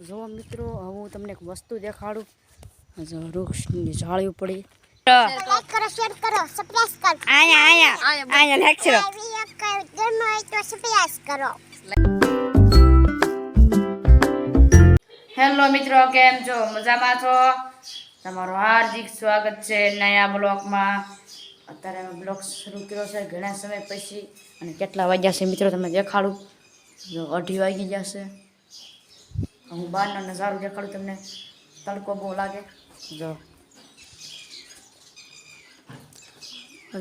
જો મિત્રો હું તમને એક વસ્તુ દેખાડું. જો વૃક્ષની ઝાડી પડી. લાઈક કરો, શેર કરો, સબસ્ક્રાઇબ કરો. આયા લાઈક કરો. ગમે હોય તો સબસ્ક્રાઇબ કરો. હેલો મિત્રો, કેમ છો? મજામાં છો? તમારું હાર્દિક સ્વાગત છે નયા બ્લોગમાં. અત્યારે અમે બ્લોગ શરૂ કર્યો છે ઘણા સમય પછી, અને કેટલા વાગ્યા છે મિત્રો તમને દેખાડું. જો 2:30 વાગી ગયા છે. હું બહારનો નજારો દેખાડું તમને. તડકો બહુ લાગે. જો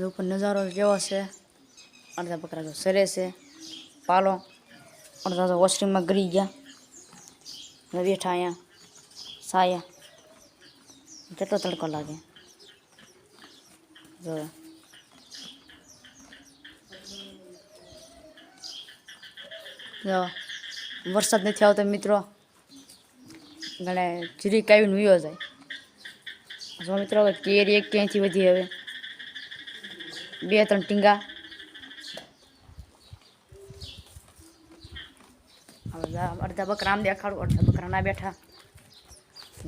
ઉપર નજારો કેવો છે. અડધા બકરા જો સરે છે પાલો, અડધા તો વોશરૂમમાં ગરી ગયા. બેઠા અહીંયા સાયા. કેટલો તડકો લાગે. જો વરસાદ નથી આવતો મિત્રો. ઘણા જીરીક આવીને ઉયો જાય. જો મિત્રો હવે કેરી એક ક્યાંયથી વધી. હવે 2-3 ટીંગા. હવે અડધા બકરા આમ દેખાડું, અડધા બકરા ના બેઠા.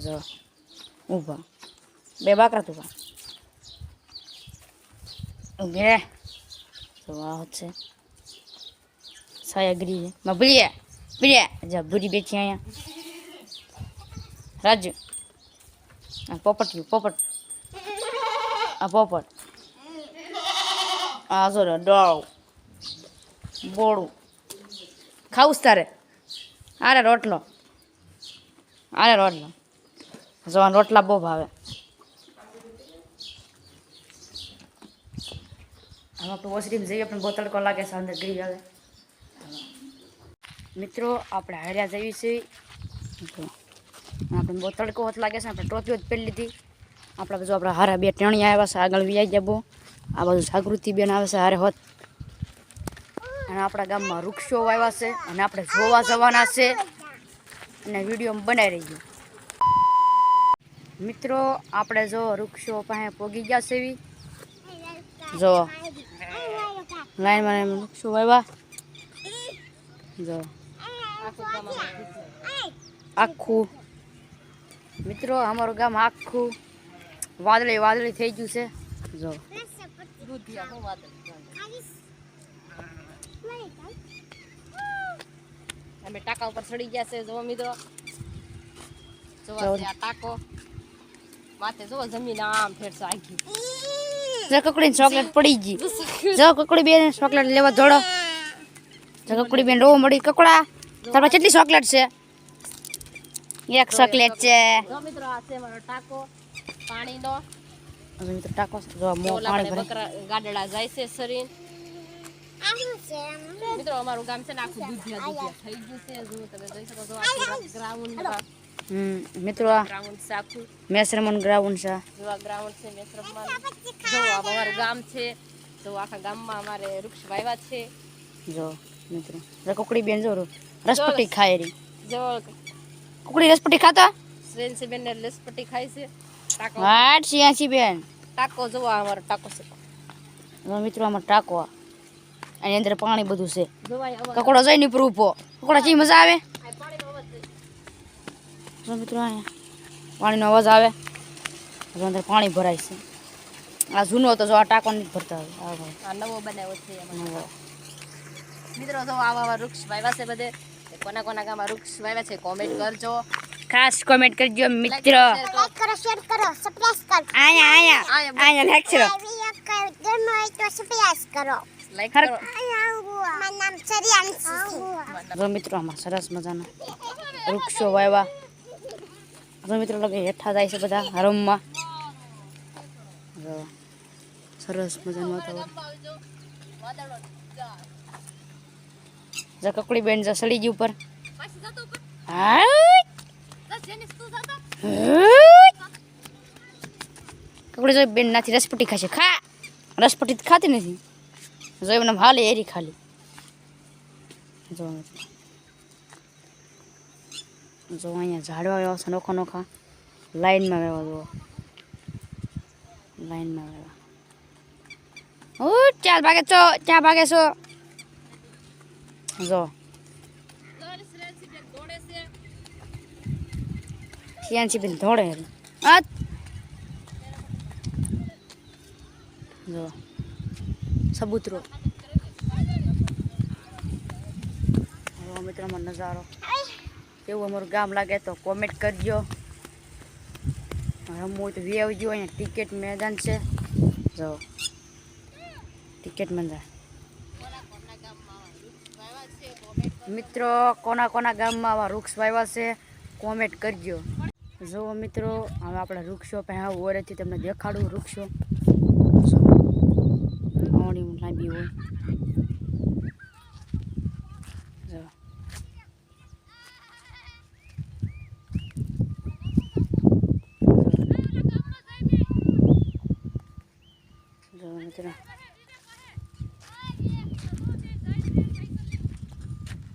જો ઊભા 2 બાકરા તું ઊભે. તો આ છે સાયાગીરી માં ભૂરીએ જા ભૂરી બેઠી અહીંયા. રાજુ આ પોપટ આ પોપટ આ જો ડોળ બોળું ખાવું તારે. આરે રોટલો જો રોટલા બહુ ભાવે. આમ આપણે વોશરૂમ જઈએ પણ બહુ તડકો લાગે છે. અંદર ગરી આવે મિત્રો. આપણે હાર્યા જઈએ છીએ. આપણે બહુ તડકો હોત લાગે છે. આપણે ટોપીઓ જ પહેરી લીધી. આપણા બાજુ આપણા હારા 2 ટેણીયા આવ્યા છે. આગળ વ્યાઈ ગયા બહુ. આ બાજુ જાગૃતિબેન આવે છે હારે હોત. અને આપણા ગામમાં વૃક્ષો વાવ્યા છે અને આપણે જોવા જવાના છે. અને વિડીયો બનાવી રહી ગયો મિત્રો. આપણે જો વૃક્ષો પાસે પોગી ગયા છે. એવી જો લાઈનમાં વૃક્ષો વાવ્યા. જો આખું મિત્રો અમારું ગામ આખું વાદળી થઈ ગયું છે. જો અમે ટાંકા ઉપર ચડી ગયા છે. જો મિત્રો જોવા ટાંકો માથે જો જમીન આમ ફેરસો આખી. જો કકડી ચોકલેટ પડી ગઈ. જો કકડી બેન ચોકલેટ લેવા દોડો. જો કકડી બેન રોવ મળી. કકડા તારા કેટલી ચોકલેટ છે? 1 ચોકલેટ છે. જો મિત્રો આ છે મારો ટાંકો પાણીનો. જો મિત્રો ટાંકો જો મો પાણી ભરે. બકરા ગાડડા જાય છે સરીન. મિત્રો અમારું ગામ છે ને આખું દૂધિયા થઈ ગયું છે. જો તમે જોઈ શકો છો આખું ગ્રાઉન્ડ. મિત્રો આ ગ્રાઉન્ડ છે આખું મેસરમન ગ્રાઉન્ડ છે. જો આ ગ્રાઉન્ડ છે મેસરમન. જો આ અમારું ગામ છે. જો આખા ગામમાં અમારે વૃક્ષ વાવ્યા છે. જો મિત્રો કકડી બેન જો રસપટી ખાય રહી. જો કકડી રસપટી ખાતા શ્રેન્સી બેન ને રસપટી ખાય છે. ટાકો વાટ સિયાસી બેન ટાકો જો અમારો ટાકો છે. જો મિત્રો અમારો ટાકો આની અંદર પાણી બધું છે. કકડો જઈને ઉપર ઊભો. કકડા ચી મજા આવે. જો મિત્રો પાણીનો અવાજ આવે. અંદર પાણી ભરાય છે. આ જૂનો હતો જો આ ટાંકો નથી ભરતા. આ નવો બનાવ્યો છે મિત્રો. જો આવા વૃક્ષ વાવ્યા છે બધે. કોના ગામમાં વૃક્ષ વાવ્યા છે કોમેન્ટ કરજો. ખાસ કોમેન્ટ કરજો મિત્રો. લાઈક કરો, શેર કરો, સબસ્ક્રાઇબ કરો. આયા લાઈક કરો. ગમે હોય તો સબસ્ક્રાઇબ કરો. લાઈક કરો. મારું નામ સરિયાંશી છે. જો મિત્રો આમાં સરસ મજાના વૃક્ષો વાવ્યા. જો મિત્રો લોકો હેઠા જાય છે બધા હરમમાં. જો સરસ મજાનું વાતાવરણ. જો કકડી બેન જો સડી ગઈ ઉપર. કકડી જો બેન નાથી રસપટી ખાશે. ખા રસપટી ખાતી નથી. જો એમને હાલે એરી ખાલી. જો અહીંયા ઝાડવા આવ્યા છે નોખા લાઈનમાં વેવા. જો લાઈનમાં વેવા. ચાલ ભાગે છો. ક્યાં ભાગે છો? જો શિયાનસી બેન ધોળે આ જો સબૂતરો મિત્રોમાં નજારો કેવું અમારું ગામ લાગે તો કોમેન્ટ કરજો. રમવું હોય તો વી આવજો. અહીંયા ટિકિટ મેદાન છે. જો ટિકિટ મેદાન. મિત્રો કોના કોના ગામમાં આવા વૃક્ષ વાવ્યા છે કોમેન્ટ કરજો. જો મિત્રો હવે આપણે વૃક્ષો પહેલા ઓરેથી તમને દેખાડું વૃક્ષો આવડી લાંબી હોય.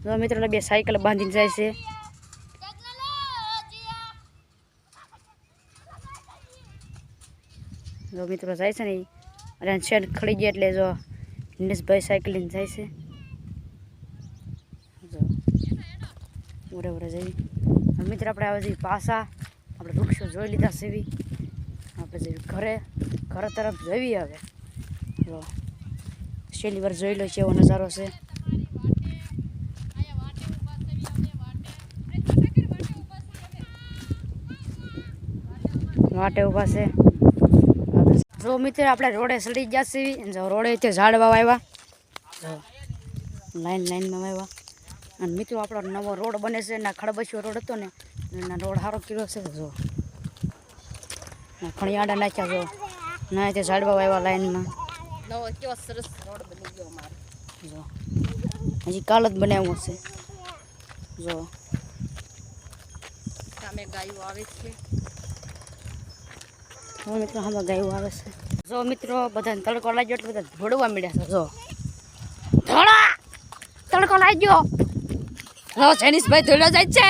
જો મિત્રો બે સાયકલ બાંધીને જાય છે. જો મિત્રો જાય છે ને અરે શેડ ખડી ગયા એટલે જો નિલેશભાઈ સાયકલ લઈને જાય છે. જો ઉરે ઉરે જઈ મિત્રો આપણે આવે જઈએ પાછા. આપણે વૃક્ષો જોઈ લીધા છે. આપણે જઈએ ઘર તરફ જઈએ. હવે જો છેલ્લી વાર જોઈ લો છે એવો નજારો છે. વાટે ઊભા છે. જો મિત્ર આપણે રોડે સડી ગયા છે. જો રોડે તે ઝાડવા વાવ્યા. જો લાઈનમાં વાવ્યા. અને મિત્રો આપણો નવો રોડ બને છે. ના ખડબસિયો રોડ હતો ને એના રોડ સારો કર્યો છે. જો ખણિયાડા નાખ્યા. જો ના તે ઝાડવા વાવ્યા લાઈનમાં. નવો કેવો સરસ રોડ બની ગયો અમારો. જો હજી કાલ જ બનાવ્યો છે. જો સામે ગાયો આવે છે. મિત્રો આમાં ગાયો આવે છે. જો મિત્રો બધાને તડકો લાગ્યો એટલે બધા ધોડવા મળ્યા છે. જો ધોળા તડકો લાગ્યો. જો જેનિશભાઈ ધોડવા જાય છે.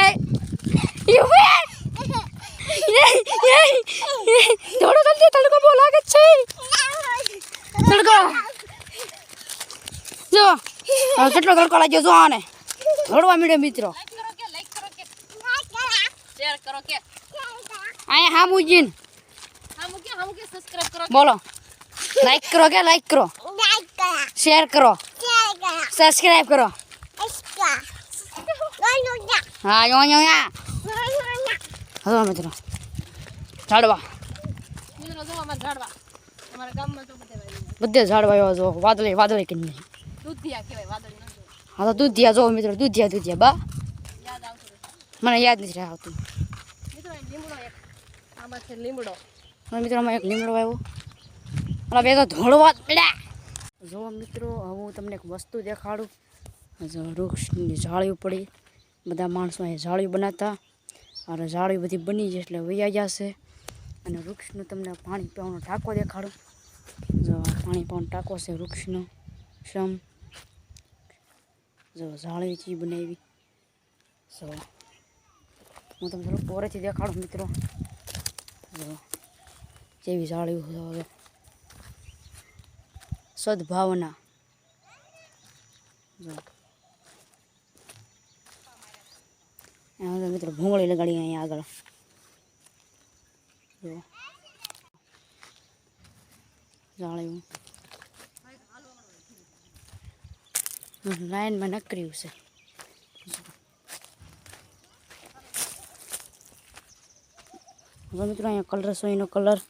ધોડો જલ્દી તડકો બહુ લાગે છે. તડકો જો કેટલો તડકો લાગ્યો. જો આને ધોડવા મળ્યો મિત્રો. અહીંયા હા મુજીન બોલો. લાઈક કરો કે લાઈક કરો, શેર કરો, સબસ્ક્રાઇબ કરો. હા યો હવે મિત્રો ઝાડવા બધે ઝાડવા એવા જો વાદળી કે નહીં. હા તો દૂધિયા જો મિત્રો દૂધિયા બા મને યાદ નથી આવતું. મિત્રો આમાં એક લીમડો આવ્યો. બે તો ધોળવા પડ્યા. જો મિત્રો હું તમને એક વસ્તુ દેખાડું. વૃક્ષની જાળીઓ પડી. બધા માણસો અહીં જાળીઓ બનાવતા અને જાળીઓ બધી બની જાય એટલે વૈયા જશે. અને વૃક્ષનું તમને પાણી પીવાનો ટાંકો દેખાડું. જો પાણી પીવાનો ટાંકો છે વૃક્ષનો સમ. જો જાળી ચી બનાવી. જો હું તમને થોડું પોરેથી દેખાડું મિત્રો. જો જેવી જાળીઓ હવે સદભાવના. જો મિત્રો ભૂંગળી લગાડી અહીંયા આગળ. જો જાળ્યું લાઈનમાં નકર્યું છે. હવે મિત્રો અહીંયા કલર સોયનો કલર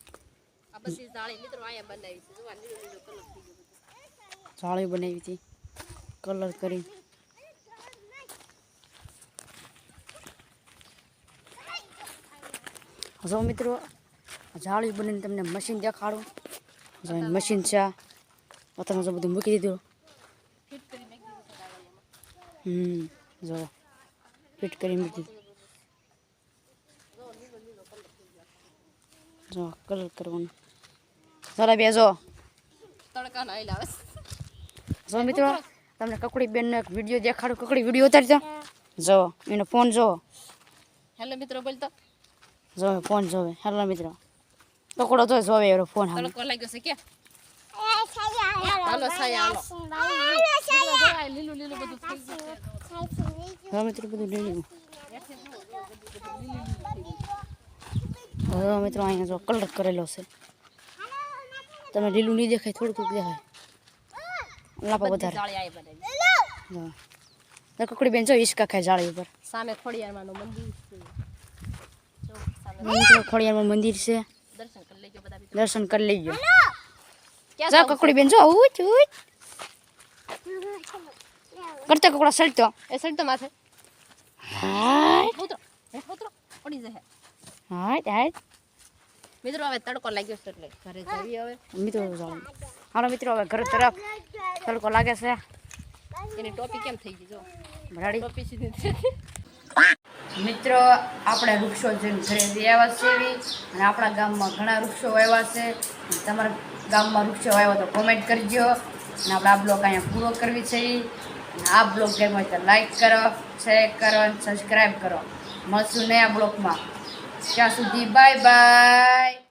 જાળી બનાવી હતી કલર કરી. જો મિત્રો જાળી બનીને તમને મશીન દેખાડું. જો મશીન છે અત્યારે જો બધું મૂકી દીધું. જો ફિટ કરી મૂકી. જો કલર કરવાનું જરા બે. જો તડકા ના લાવે. જો મિત્રો તમને કકડી બેનનો એક વિડીયો દેખાડું. કકડી વિડીયો ઉતારજો. જો એનો ફોન જો. હેલો મિત્રો બોલતો. જો ફોન જોવે. હેલો મિત્રો કકડો તો જોવે એનો ફોન. તડકો લાગ્યો છે કે હાલો સાયા હાલો. લીલું લીલું બધું થઈ ગયું. હા મિત્રો બધું લીલું. હવે મિત્રો અહીંયા જો કલર કરેલો છે તમે લીલું નહીં દેખાય થોડુંક દેખાય લાપા વધારે કકડી બેન જો ઈસકા ખાય જાળી ઉપર સામે ખોડિયારમાંનું મંદિર છે મિત્રો ખોડિયારમાં મંદિર છે દર્શન કરી લેજો જા કકડી બેન જો ઉચ ઉચ કરતે કકડા સળતો એ સળતો માથે હાય ઉતરો પડી જાય હાય હાય મિત્રો હવે તડકો લાગ્યો છે એટલે ઘરે જઈએ હવે મિત્રો હાલો મિત્રો હવે ઘર તરફ તડકો લાગે છે એની ટોપી કેમ થઈ ગઈ જો ભરાડી ટોપી સીધી મિત્રો આપણે વૃક્ષો જોઈને ઘરે જઈ આવ્યા છે અને આપણા ગામમાં ઘણા વૃક્ષો વાવ્યા છે તમારા ગામમાં વૃક્ષો વાવ્યા તો કોમેન્ટ કરજો અને આપણે આ બ્લોગ અહીંયા પૂરો કરવી છે આ બ્લોગ ગમ્યો હોય તો લાઈક કરો શેર કરો અને સબસ્ક્રાઈબ કરો મળશું નયા બ્લોગમાં ત્યાં સુધી બાય બાય